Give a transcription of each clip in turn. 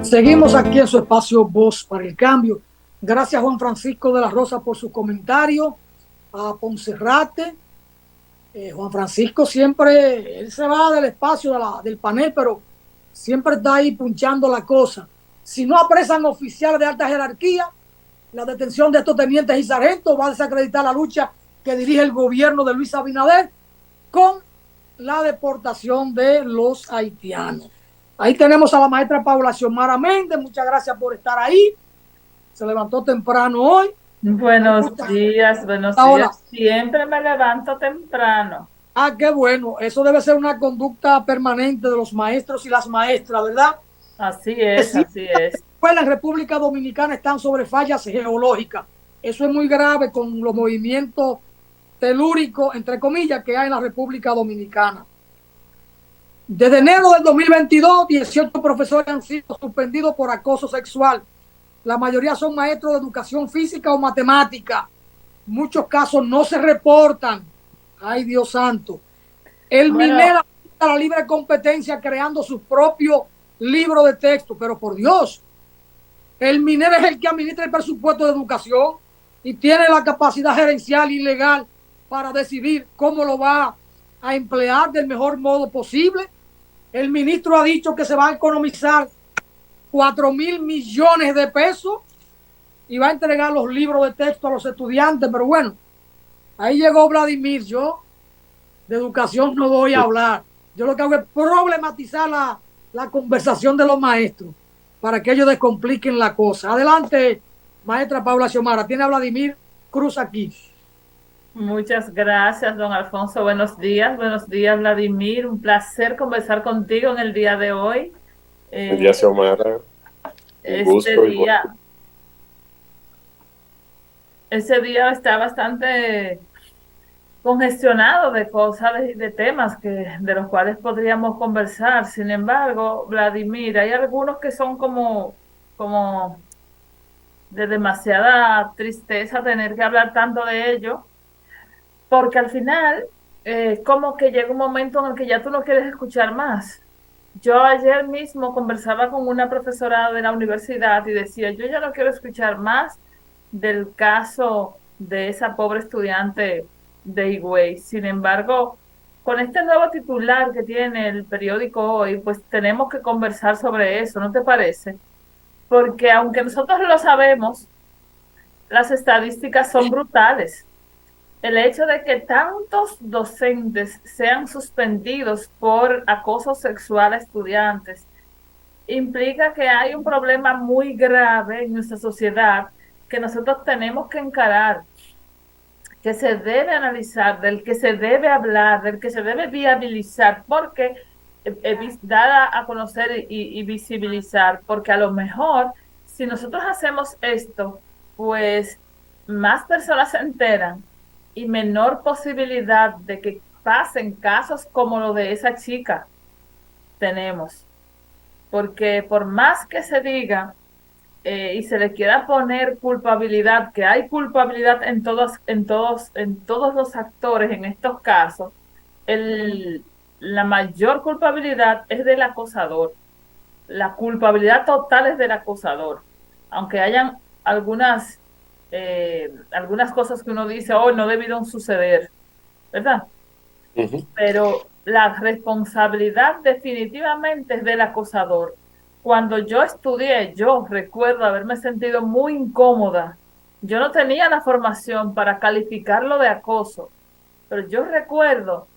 Seguimos aquí en su espacio Voz para el Cambio. Gracias Juan Francisco de la Rosa por su comentario. A Poncerrate. Juan Francisco siempre, él se va del espacio del panel, pero siempre está ahí punchando la cosa. Si no apresan oficiales de alta jerarquía, la detención de estos tenientes y sargentos va a desacreditar la lucha que dirige el gobierno de Luis Abinader con la deportación de los haitianos. Ahí tenemos a la maestra Paula Xiomara Méndez. Muchas gracias por estar ahí. Se levantó temprano hoy. Buenos días, buenos Ahora, días. Siempre me levanto temprano. qué bueno. Eso debe ser una conducta permanente de los maestros y las maestras, ¿verdad? Así Que es, sí, así es. las escuelas en República Dominicana están sobre fallas geológicas. Eso es muy grave con los movimientos telúricos, entre comillas, que hay en la República Dominicana. Desde enero del 2022, 18 profesores han sido suspendidos por acoso sexual. La mayoría son maestros de educación física o matemática. Muchos casos no se reportan. Ay, Dios santo. El Bueno, MINER a la libre competencia creando su propio libro de texto. Pero por Dios, el MINER es el que administra el presupuesto de educación y tiene la capacidad gerencial y legal para decidir cómo lo va a emplear del mejor modo posible. El ministro ha dicho que se va a economizar 4,000 millones de pesos y va a entregar los libros de texto a los estudiantes. Pero bueno, ahí llegó Vladimir. Yo de educación no voy a hablar. Yo lo que hago es problematizar la conversación de los maestros para que ellos descompliquen la cosa. Adelante, maestra Paula Xiomara. Tiene a Vladimir Cruz aquí. muchas gracias, don Alfonso. Buenos días, Vladimir. Un placer conversar contigo en el día de hoy. Buen día, Eh, Xiomara. Un este gusto igual. día, ese día está bastante congestionado de cosas, de temas de los cuales podríamos conversar. Sin embargo, Vladimir, hay algunos que son como de demasiada tristeza tener que hablar tanto de ello, porque al final, como que llega un momento en el que ya tú no quieres escuchar más. Yo ayer mismo conversaba con una profesora de la universidad y decía, yo ya no quiero escuchar más del caso de esa pobre estudiante de Higüey. Sin embargo, con este nuevo titular que tiene el periódico hoy, pues tenemos que conversar sobre eso, ¿no te parece? Porque aunque nosotros lo sabemos, las estadísticas son brutales. El hecho de que tantos docentes sean suspendidos por acoso sexual a estudiantes implica que hay un problema muy grave en nuestra sociedad que nosotros tenemos que encarar, que se debe analizar, del que se debe hablar, del que se debe viabilizar, porque dar a conocer y visibilizar, porque a lo mejor si nosotros hacemos esto, pues más personas se enteran y menor posibilidad de que pasen casos como lo de esa chica tenemos. Porque por más que se diga y se le quiera poner culpabilidad, que hay culpabilidad en todos los actores en estos casos, la mayor culpabilidad es del acosador. La culpabilidad total es del acosador. Aunque hayan algunas cosas que uno dice, oh, no debieron suceder, ¿verdad? Ujú. Pero la responsabilidad definitivamente es del acosador. Cuando yo estudié, yo recuerdo haberme sentido muy incómoda. Yo no tenía la formación para calificarlo de acoso, pero yo recuerdo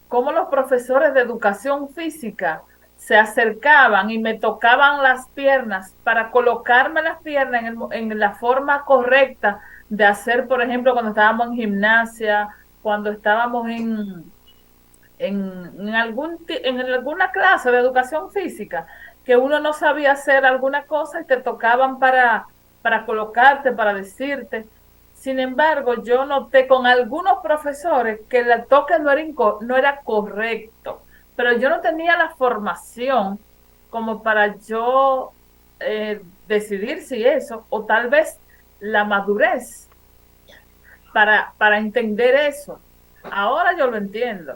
cómo los profesores de educación física se acercaban y me tocaban las piernas para colocarme las piernas en la forma correcta de hacer, por ejemplo, cuando estábamos en gimnasia, cuando estábamos en alguna clase de educación física, que uno no sabía hacer alguna cosa y te tocaban para colocarte, para decirte. Sin embargo, yo noté con algunos profesores que el toque no era correcto, pero yo no tenía la formación como para yo decidir si eso, o tal vez la madurez para entender eso. Ahora yo lo entiendo.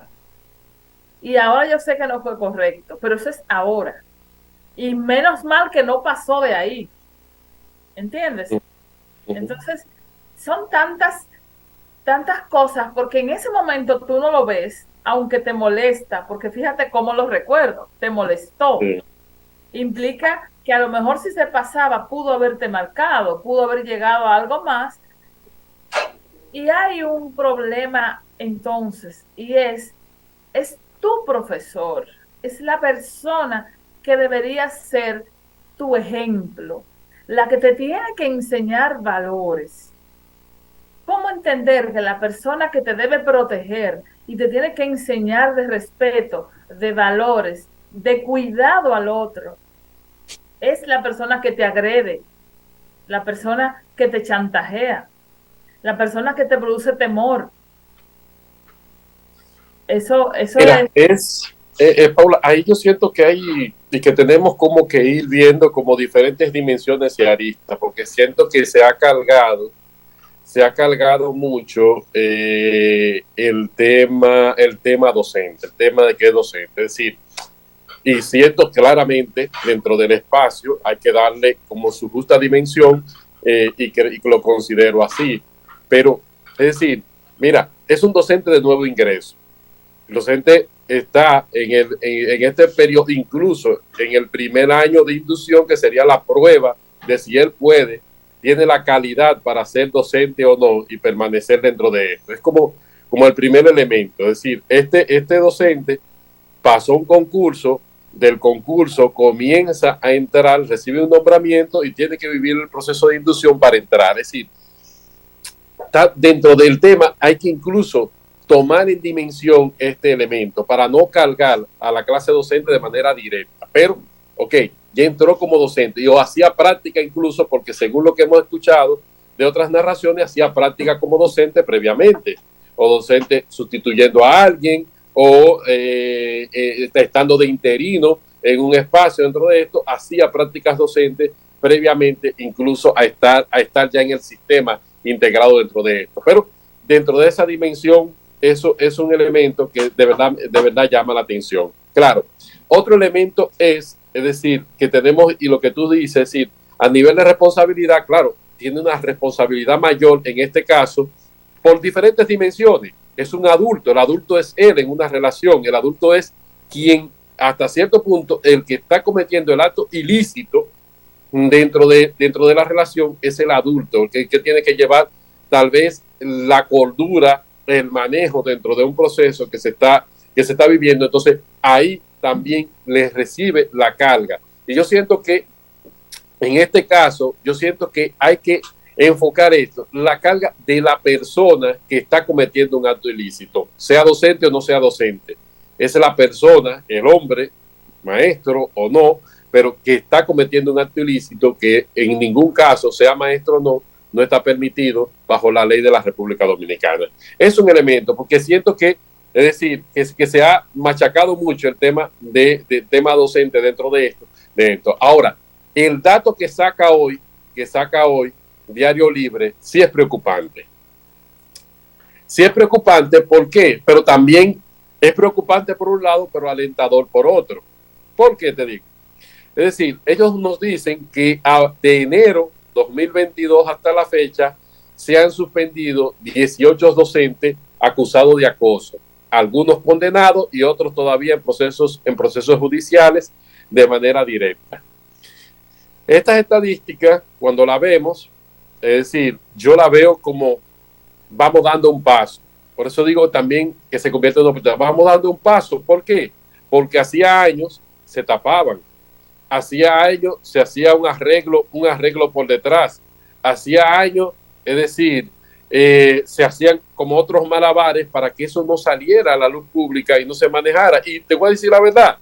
Y ahora yo sé que no fue correcto, pero eso es ahora. Y menos mal que no pasó de ahí. ¿Entiendes? Entonces, son tantas cosas, porque en ese momento tú no lo ves, aunque te molesta, porque fíjate cómo lo recuerdo, te molestó. Sí. Implica que a lo mejor si se pasaba, pudo haberte marcado, pudo haber llegado a algo más. Y hay un problema entonces, y es tu profesor, es la persona que debería ser tu ejemplo, la que te tiene que enseñar valores. ¿Cómo entender que la persona que te debe proteger y te tiene que enseñar de respeto, de valores, de cuidado al otro, es la persona que te agrede, la persona que te chantajea, la persona que te produce temor? Eso Mira, es... Paula, ahí yo siento que hay y que tenemos como que ir viendo como diferentes dimensiones y aristas, porque siento que se ha cargado mucho el tema docente, el tema de qué es docente. Es decir, y siento claramente dentro del espacio hay que darle como su justa dimensión y lo considero así. Pero, es decir, mira, es un docente de nuevo ingreso. El docente está en este periodo, incluso en el primer año de inducción, que sería la prueba de si él tiene la calidad para ser docente o no y permanecer dentro de esto. Es como el primer elemento. Es decir, este docente pasó un concurso, del concurso comienza a entrar, recibe un nombramiento y tiene que vivir el proceso de inducción para entrar. Es decir, está dentro del tema, hay que incluso tomar en dimensión este elemento para no cargar a la clase docente de manera directa. Pero, ok, ya entró como docente y o hacía práctica incluso, porque según lo que hemos escuchado de otras narraciones, hacía práctica como docente previamente, o docente sustituyendo a alguien, o estando de interino en un espacio dentro de esto, hacía prácticas docentes previamente, incluso a estar ya en el sistema integrado dentro de esto. Pero dentro de esa dimensión, eso es un elemento que de verdad llama la atención. Claro, otro elemento es decir, que tenemos, y lo que tú dices, es decir, a nivel de responsabilidad, claro, tiene una responsabilidad mayor en este caso por diferentes dimensiones. Es un adulto, el adulto es él en una relación, el adulto es quien hasta cierto punto, el que está cometiendo el acto ilícito dentro de la relación es el adulto, el que tiene que llevar tal vez la cordura, el manejo dentro de un proceso que se está viviendo. Entonces ahí también les recibe la carga. Y yo siento que en este caso, yo siento que hay que enfocar esto, la carga de la persona que está cometiendo un acto ilícito, sea docente o no sea docente. Es la persona, el hombre, maestro o no, pero que está cometiendo un acto ilícito que en ningún caso, sea maestro o no, no está permitido bajo la ley de la República Dominicana. Es un elemento, porque siento que, es decir, que se ha machacado mucho el tema de tema docente dentro de esto. Ahora, el dato que saca hoy Diario Libre, sí es preocupante. Sí es preocupante, ¿por qué? Pero también es preocupante por un lado, pero alentador por otro. ¿Por qué te digo? Es decir, ellos nos dicen que de enero 2022 hasta la fecha se han suspendido 18 docentes acusados de acoso, algunos condenados y otros todavía en procesos judiciales de manera directa. Estas estadísticas, cuando la vemos, es decir, yo la veo como vamos dando un paso. Por eso digo también que se convierte en una oportunidad. Vamos dando un paso. ¿Por qué? Porque hacía años se tapaban. Hacía años se hacía un arreglo por detrás. Hacía años, es decir, se hacían como otros malabares para que eso no saliera a la luz pública y no se manejara. Y te voy a decir la verdad,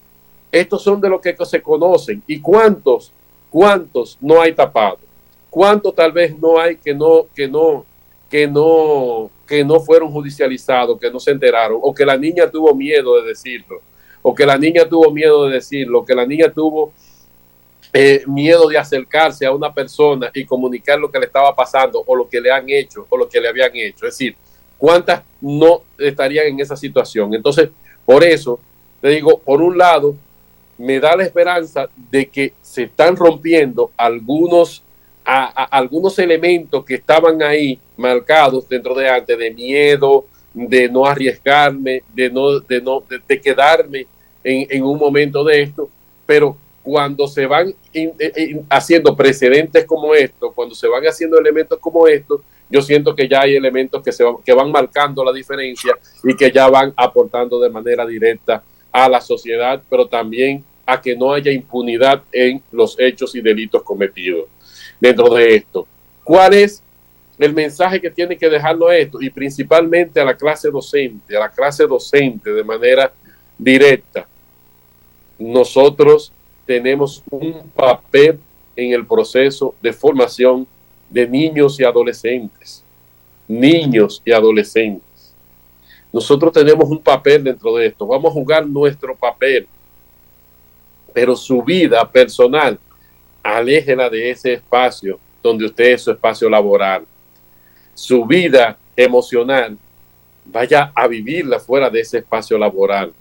estos son de los que se conocen. ¿Y cuántos no hay tapados? ¿Cuántos tal vez no hay que no fueron judicializados, que no se enteraron, o que la niña tuvo miedo de decirlo, o que la niña tuvo miedo de decirlo, o que la niña tuvo miedo de acercarse a una persona y comunicar lo que le estaba pasando, o lo que le han hecho, o lo que le habían hecho? Es decir, ¿cuántas no estarían en esa situación? Entonces, por eso, te digo, por un lado, me da la esperanza de que se están rompiendo algunos elementos que estaban ahí marcados dentro de antes, de miedo, de no arriesgarme, de quedarme en un momento de esto, pero cuando se van haciendo precedentes como esto, cuando se van haciendo elementos como estos, yo siento que ya hay elementos que van marcando la diferencia y que ya van aportando de manera directa a la sociedad, pero también a que no haya impunidad en los hechos y delitos cometidos dentro de esto. ¿Cuál es el mensaje que tiene que dejarnos esto? Y principalmente a la clase docente de manera directa. Nosotros tenemos un papel en el proceso de formación de niños y adolescentes. Nosotros tenemos un papel dentro de esto. Vamos a jugar nuestro papel, pero su vida personal, aléjela de ese espacio donde usted es su espacio laboral. Su vida emocional, vaya a vivirla fuera de ese espacio laboral.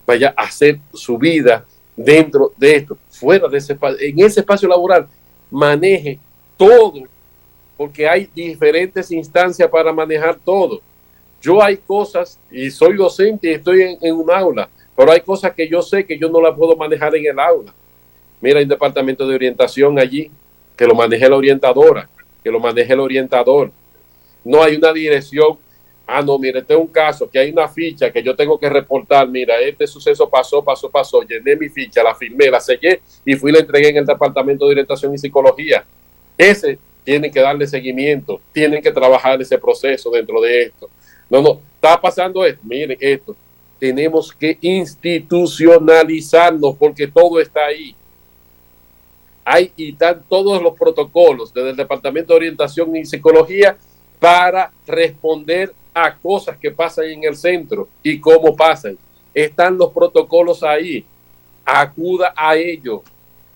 Vaya a hacer su vida dentro de esto, fuera de ese espacio, en ese espacio laboral, maneje todo, porque hay diferentes instancias para manejar todo. Yo hay cosas, y soy docente y estoy en un aula, pero hay cosas que yo sé que yo no las puedo manejar en el aula. Mira, hay un departamento de orientación allí, que lo maneje la orientadora, que lo maneje el orientador. No hay una dirección. Ah, no, mire, este es un caso que hay una ficha que yo tengo que reportar. Mira, este suceso pasó. Llené mi ficha, la firmé, la sellé y fui y la entregué en el departamento de orientación y psicología. Ese tienen que darle seguimiento, tienen que trabajar ese proceso dentro de esto. No, está pasando esto. Miren esto. Tenemos que institucionalizarnos porque todo está ahí. Hay y están todos los protocolos desde el Departamento de Orientación y Psicología para responder a cosas que pasan en el centro y cómo pasan. Están los protocolos ahí. Acuda a ellos.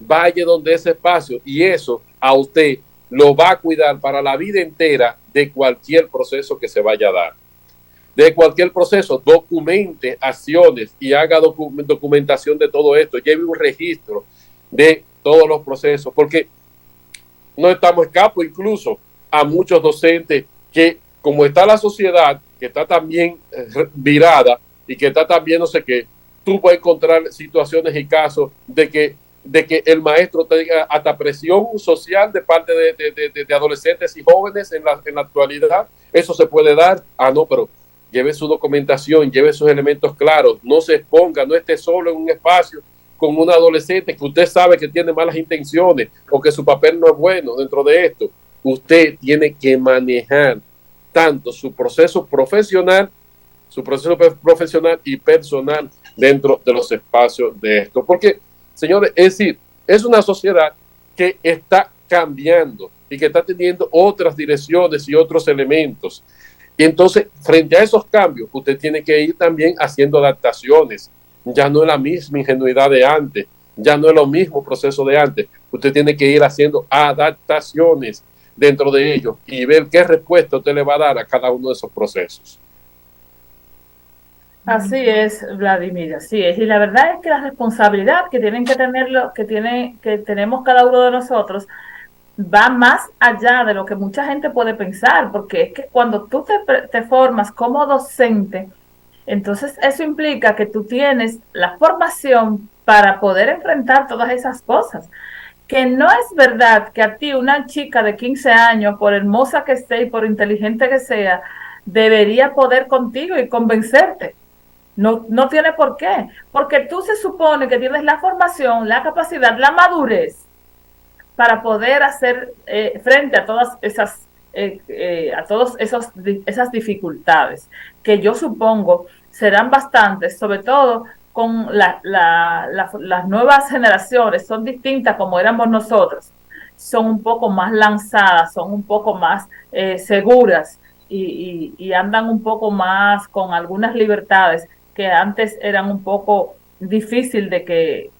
Vaya donde ese espacio y eso a usted lo va a cuidar para la vida entera de cualquier proceso que se vaya a dar. De cualquier proceso, documente acciones y haga documentación de todo esto. Lleve un registro de todos los procesos, porque no estamos escapos incluso a muchos docentes que, como está la sociedad, que está también virada y que está también no sé qué, tú puedes encontrar situaciones y casos de que el maestro tenga hasta presión social de parte de adolescentes y jóvenes en la actualidad. Eso se puede dar. Ah, no, pero lleve su documentación, lleve sus elementos claros, no se exponga, no esté solo en un espacio con un adolescente que usted sabe que tiene malas intenciones o que su papel no es bueno dentro de esto. Usted tiene que manejar tanto su proceso profesional y personal dentro de los espacios de esto. Porque, señores, es decir, es una sociedad que está cambiando y que está teniendo otras direcciones y otros elementos. Y entonces, frente a esos cambios, usted tiene que ir también haciendo adaptaciones. Ya no es la misma ingenuidad de antes, ya no es lo mismo proceso de antes. Usted tiene que ir haciendo adaptaciones dentro de ellos y ver qué respuesta usted le va a dar a cada uno de esos procesos. Así es, Vladimir, así es. Y la verdad es que la responsabilidad que tienen que tenerlo, que tenemos cada uno de nosotros, va más allá de lo que mucha gente puede pensar, porque es que cuando tú te formas como docente, entonces eso implica que tú tienes la formación para poder enfrentar todas esas cosas. Que no es verdad que a ti una chica de 15 años, por hermosa que esté y por inteligente que sea, debería poder contigo y convencerte. No tiene por qué, porque tú se supone que tienes la formación, la capacidad, la madurez para poder hacer frente a todas esas esas dificultades, que yo supongo serán bastantes, sobre todo con las nuevas generaciones, son distintas como éramos nosotros, son un poco más lanzadas, son un poco más seguras y andan un poco más con algunas libertades que antes eran un poco difícil de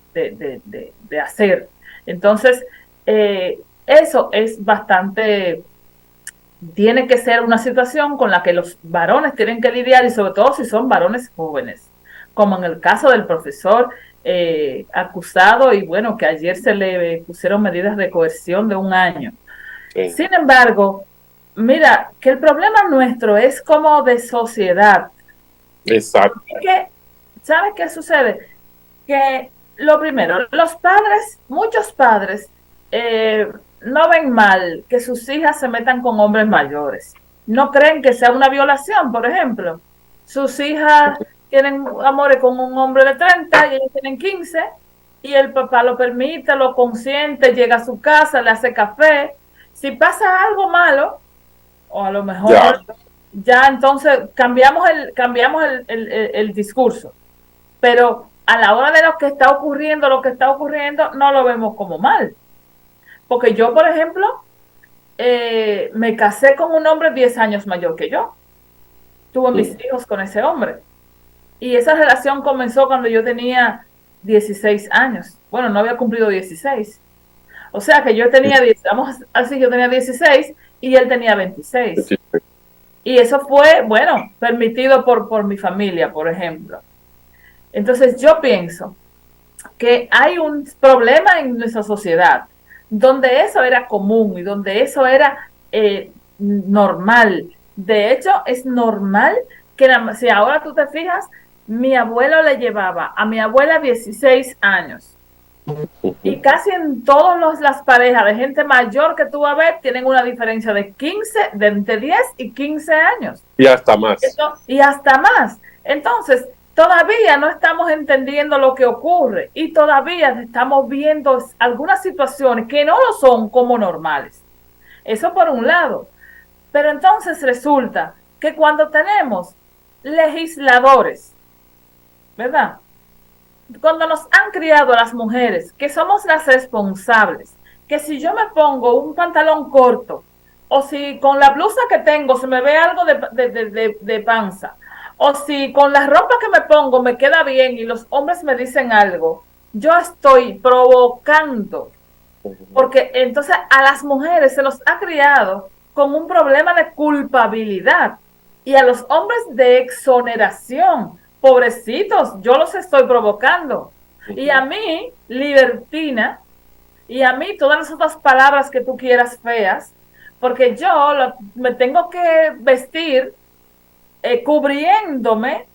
hacer. Entonces, eso es bastante, tiene que ser una situación con la que los varones tienen que lidiar y sobre todo si son varones jóvenes, como en el caso del profesor acusado y bueno, que ayer se le pusieron medidas de coerción de 1 año. Sí. Sin embargo, mira, que el problema nuestro es como de sociedad. Exacto. Que, ¿sabes qué sucede? Que lo primero, los padres, muchos padres, no ven mal que sus hijas se metan con hombres mayores. No creen que sea una violación, por ejemplo. Sus hijas tienen amores con un hombre de 30 y ellos tienen 15 y el papá lo permite, lo consiente, llega a su casa, le hace café. Si pasa algo malo, o a lo mejor ya entonces cambiamos el discurso. Pero a la hora de lo que está ocurriendo, no lo vemos como mal. Porque yo, por ejemplo, me casé con un hombre 10 años mayor que yo. Tuve mis hijos con ese hombre. Y esa relación comenzó cuando yo tenía 16 años. Bueno, no había cumplido 16. O sea que yo tenía 10, vamos así, yo tenía 16 y él tenía 26. Y eso fue, bueno, permitido por mi familia, por ejemplo. Entonces yo pienso que hay un problema en nuestra sociedad donde eso era común y donde eso era normal. De hecho, es normal que si ahora tú te fijas, mi abuelo le llevaba a mi abuela 16 años. Y casi en todas las parejas de gente mayor que tú vas a ver tienen una diferencia de entre 10 y 15 años. Y hasta más. Y hasta más. Entonces, todavía no estamos entendiendo lo que ocurre y todavía estamos viendo algunas situaciones que no lo son como normales. Eso por un lado. Pero entonces resulta que cuando tenemos legisladores, ¿verdad? Cuando nos han criado a las mujeres, que somos las responsables, que si yo me pongo un pantalón corto o si con la blusa que tengo se me ve algo de panza, o si con la ropa que me pongo me queda bien y los hombres me dicen algo, yo estoy provocando. Porque entonces a las mujeres se nos ha criado con un problema de culpabilidad y a los hombres de exoneración. Pobrecitos, yo los estoy provocando. Y a mí, libertina, y a mí todas las otras palabras que tú quieras feas, porque yo me tengo que vestir cubriéndome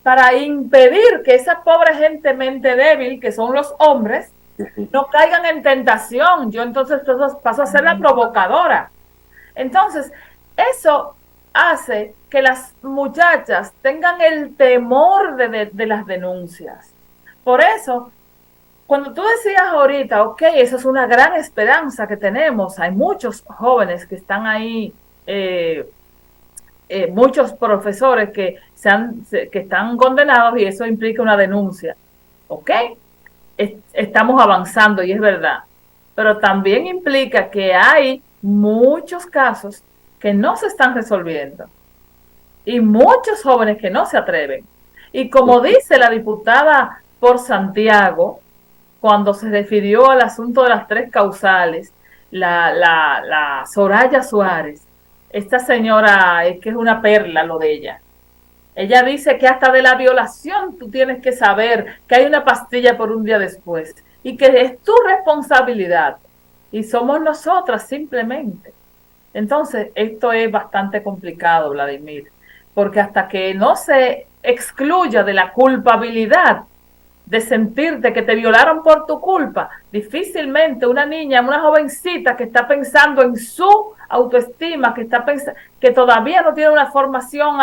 para impedir que esa pobre gente mente débil, que son los hombres, no caigan en tentación. Yo entonces paso a ser la provocadora. Entonces, eso hace que las muchachas tengan el temor de las denuncias. Por eso, cuando tú decías ahorita, ok, eso es una gran esperanza que tenemos, hay muchos jóvenes que están ahí, muchos profesores que están condenados y eso implica una denuncia. Ok, estamos avanzando y es verdad, pero también implica que hay muchos casos que no se están resolviendo y muchos jóvenes que no se atreven. Y como dice la diputada por Santiago, cuando se refirió al asunto de las 3 causales, la Soraya Suárez, esta señora es que es una perla lo de ella. Ella dice que hasta de la violación tú tienes que saber que hay una pastilla por un día después y que es tu responsabilidad y somos nosotras simplemente. Entonces, esto es bastante complicado, Vladimir, porque hasta que no se excluya de la culpabilidad de sentirte que te violaron por tu culpa, difícilmente una niña, una jovencita que está pensando en su autoestima, que todavía no tiene una formación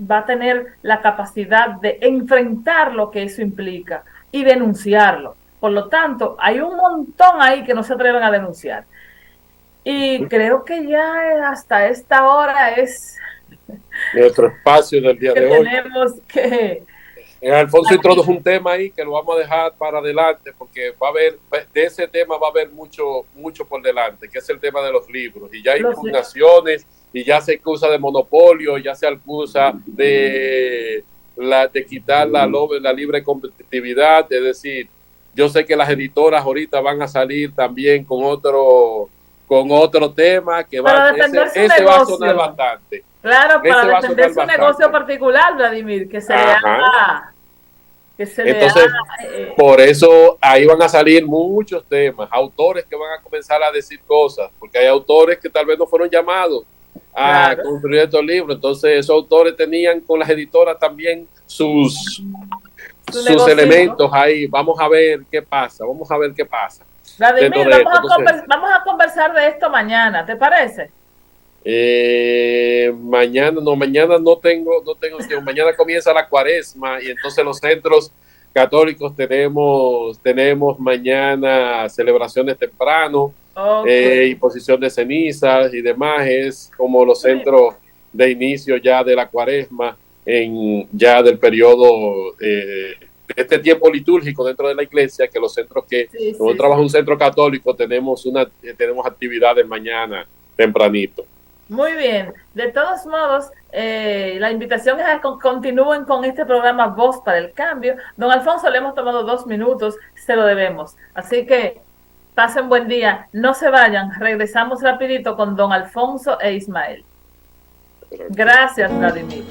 va a tener la capacidad de enfrentar lo que eso implica y denunciarlo. Por lo tanto, hay un montón ahí que no se atreven a denunciar. Y creo que ya hasta esta hora es nuestro espacio del día de hoy. Tenemos que... Alfonso introdujo un tema ahí que lo vamos a dejar para adelante porque de ese tema va a haber mucho por delante, que es el tema de los libros. Y ya hay impugnaciones y ya se acusa de monopolio, ya se acusa de quitar la libre competitividad. Es decir, yo sé que las editoras ahorita van a salir también con con otro tema que para defender su ese va a negocio. sonar bastante. Claro, Ese para va a defender sonar su negocio bastante. particular, Vladimir, que se le Ajá. ha... Que se le Entonces, ha por eso ahí van a salir muchos temas, autores que van a comenzar a decir cosas, porque hay autores que tal vez no fueron llamados a claro. construir estos libros. Entonces, esos autores tenían con las editoras también sus elementos ahí. Vamos a ver qué pasa, vamos a ver qué pasa. Vladimir, vamos a conversar de esto mañana, ¿te parece? Mañana no tengo tiempo. Mañana comienza la cuaresma y entonces los centros católicos tenemos mañana celebraciones temprano, imposición de cenizas y demás. Es como los centros de inicio ya de la cuaresma, ya del periodo este tiempo litúrgico dentro de la iglesia, que los centros que nosotros trabajamos en un centro católico tenemos actividades mañana tempranito. Muy bien, de todos modos, la invitación es a que continúen con este programa Voz para el Cambio. Don Alfonso, le hemos tomado 2 minutos, se lo debemos. Así que pasen buen día, no se vayan, regresamos rapidito con don Alfonso e Ismael. Gracias, Vladimir.